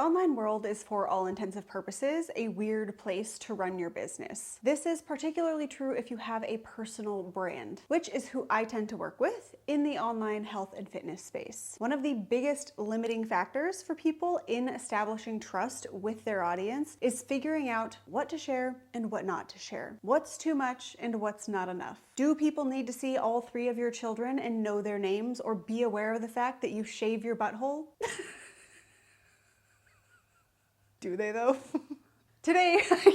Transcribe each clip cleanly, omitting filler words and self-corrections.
online world is, for all intents and purposes, a weird place to run your business. This is particularly true if you have a personal brand, which is who I tend to work with in the online health and fitness space. One of the biggest limiting factors for people in establishing trust with their audience is figuring out what to share and what not to share. What's too much and what's not enough. Do people need to see all 3 of your children and know their names, or be aware of the fact that you shave your butthole? Do they though? Today, I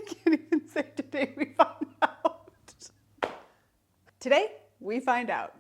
can't even say today we find out. Today, we find out.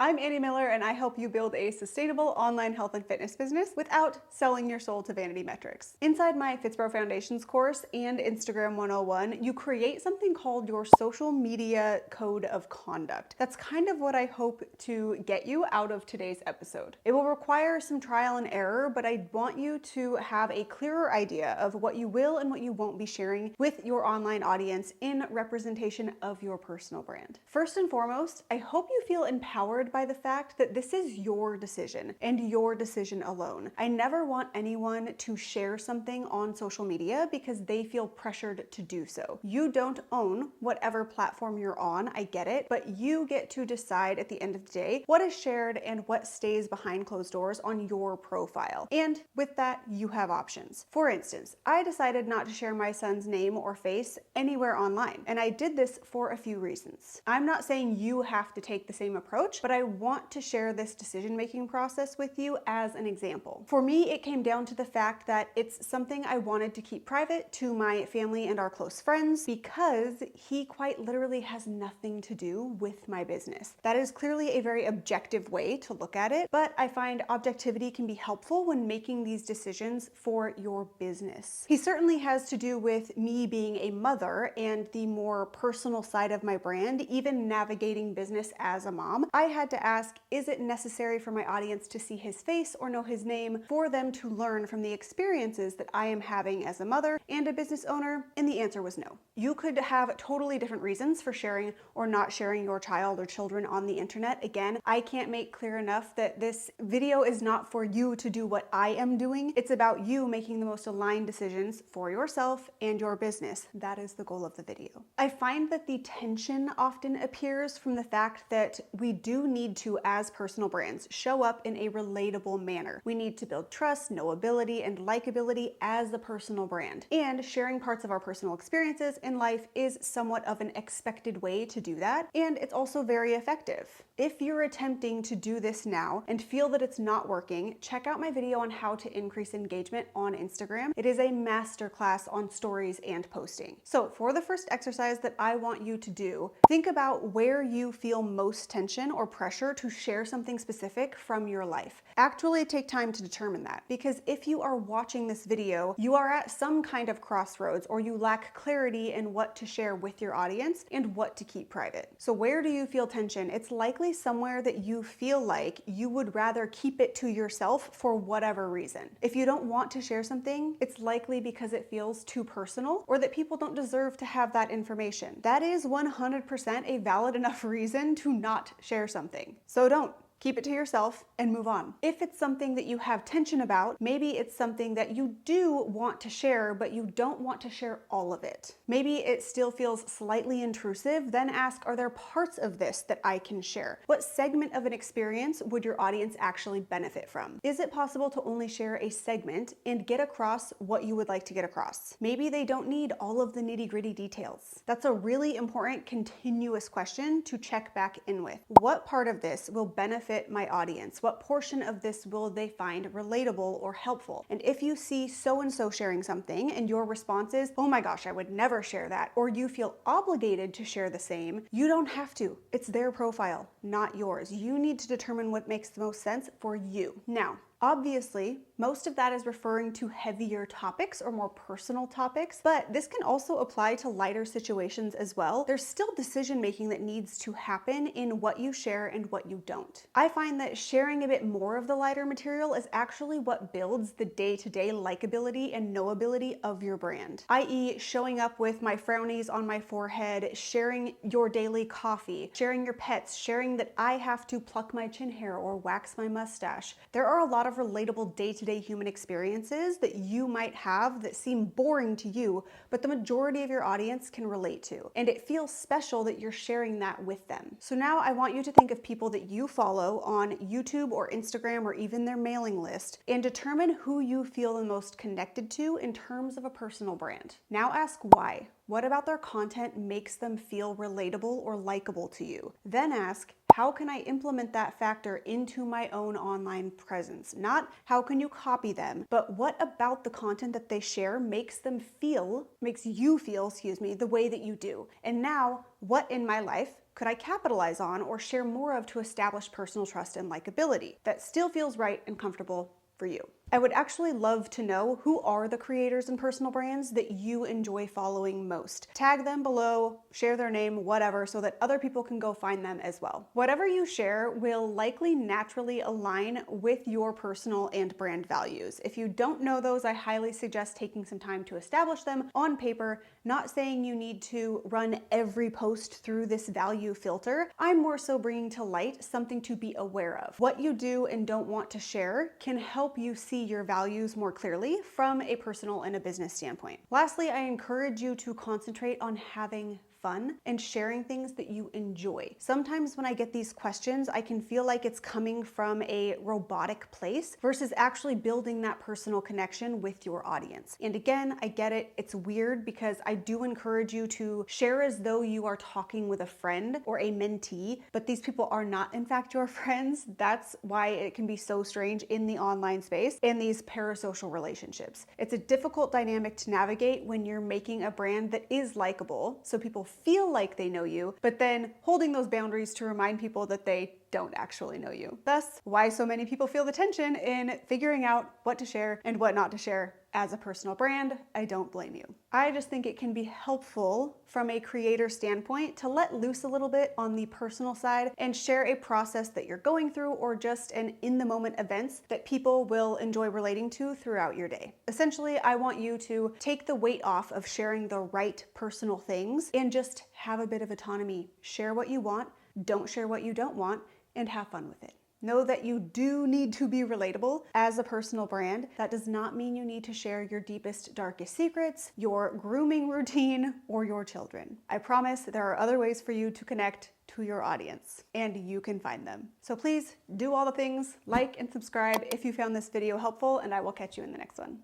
I'm Annie Miller, and I help you build a sustainable online health and fitness business without selling your soul to vanity metrics. Inside my FitsPRO Foundations course and Instagram 101, you create something called your social media code of conduct. That's kind of what I hope to get you out of today's episode. It will require some trial and error, but I want you to have a clearer idea of what you will and what you won't be sharing with your online audience in representation of your personal brand. First and foremost, I hope you feel empowered by the fact that this is your decision and your decision alone. I never want anyone to share something on social media because they feel pressured to do so. You don't own whatever platform you're on, I get it, but you get to decide at the end of the day what is shared and what stays behind closed doors on your profile. And with that, you have options. For instance, I decided not to share my son's name or face anywhere online, and I did this for a few reasons. I'm not saying you have to take the same approach, but I want to share this decision-making process with you as an example. For me, it came down to the fact that it's something I wanted to keep private to my family and our close friends because he quite literally has nothing to do with my business. That is clearly a very objective way to look at it, but I find objectivity can be helpful when making these decisions for your business. He certainly has to do with me being a mother and the more personal side of my brand, even navigating business as a mom. I had to ask, is it necessary for my audience to see his face or know his name for them to learn from the experiences that I am having as a mother and a business owner? And the answer was no. You could have totally different reasons for sharing or not sharing your child or children on the internet. Again, I can't make clear enough that this video is not for you to do what I am doing. It's about you making the most aligned decisions for yourself and your business. That is the goal of the video. I find that the tension often appears from the fact that we do need to, as personal brands, show up in a relatable manner. We need to build trust, knowability, and likability as the personal brand. And sharing parts of our personal experiences in life is somewhat of an expected way to do that, and it's also very effective. If you're attempting to do this now and feel that it's not working, check out my video on how to increase engagement on Instagram. It is a masterclass on stories and posting. So for the first exercise that I want you to do, think about where you feel most tension or pressure to share something specific from your life. Actually take time to determine that, because if you are watching this video, you are at some kind of crossroads, or you lack clarity in what to share with your audience and what to keep private. So where do you feel tension? It's likely somewhere that you feel like you would rather keep it to yourself for whatever reason. If you don't want to share something, it's likely because it feels too personal or that people don't deserve to have that information. That is 100% a valid enough reason to not share something. So don't. Keep it to yourself and move on. If it's something that you have tension about, maybe it's something that you do want to share, but you don't want to share all of it. Maybe it still feels slightly intrusive, then ask, are there parts of this that I can share? What segment of an experience would your audience actually benefit from? Is it possible to only share a segment and get across what you would like to get across? Maybe they don't need all of the nitty-gritty details. That's a really important continuous question to check back in with. What part of this will benefit my audience? What portion of this will they find relatable or helpful? And if you see so-and-so sharing something and your response is, oh my gosh, I would never share that, or you feel obligated to share the same, you don't have to. It's their profile, not yours. You need to determine what makes the most sense for you. Now, obviously, most of that is referring to heavier topics or more personal topics, but this can also apply to lighter situations as well. There's still decision-making that needs to happen in what you share and what you don't. I find that sharing a bit more of the lighter material is actually what builds the day-to-day likability and knowability of your brand, i.e. showing up with my frownies on my forehead, sharing your daily coffee, sharing your pets, sharing that I have to pluck my chin hair or wax my mustache. There are a lot of of relatable day-to-day human experiences that you might have that seem boring to you, but the majority of your audience can relate to. And it feels special that you're sharing that with them. So now I want you to think of people that you follow on YouTube or Instagram or even their mailing list and determine who you feel the most connected to in terms of a personal brand. Now ask why. What about their content makes them feel relatable or likable to you? Then ask, how can I implement that factor into my own online presence? Not how can you copy them, but what about the content that they share makes you feel, the way that you do? And now, what in my life could I capitalize on or share more of to establish personal trust and likability that still feels right and comfortable for you? I would actually love to know who are the creators and personal brands that you enjoy following most. Tag them below, share their name, whatever, so that other people can go find them as well. Whatever you share will likely naturally align with your personal and brand values. If you don't know those, I highly suggest taking some time to establish them on paper, not saying you need to run every post through this value filter. I'm more so bringing to light something to be aware of. What you do and don't want to share can help you see your values more clearly from a personal and a business standpoint. Lastly, I encourage you to concentrate on having fun and sharing things that you enjoy. Sometimes when I get these questions, I can feel like it's coming from a robotic place versus actually building that personal connection with your audience. And again, I get it. It's weird because I do encourage you to share as though you are talking with a friend or a mentee, but these people are not in fact your friends. That's why it can be so strange in the online space and these parasocial relationships. It's a difficult dynamic to navigate when you're making a brand that is likable, so people feel like they know you, but then holding those boundaries to remind people that they don't actually know you. Thus, why so many people feel the tension in figuring out what to share and what not to share as a personal brand. I don't blame you. I just think it can be helpful from a creator standpoint to let loose a little bit on the personal side and share a process that you're going through or just an in-the-moment events that people will enjoy relating to throughout your day. Essentially, I want you to take the weight off of sharing the right personal things and just have a bit of autonomy. Share what you want, don't share what you don't want, and have fun with it. Know that you do need to be relatable as a personal brand. That does not mean you need to share your deepest, darkest secrets, your grooming routine, or your children. I promise there are other ways for you to connect to your audience, and you can find them. So please do all the things, like and subscribe if you found this video helpful, and I will catch you in the next one.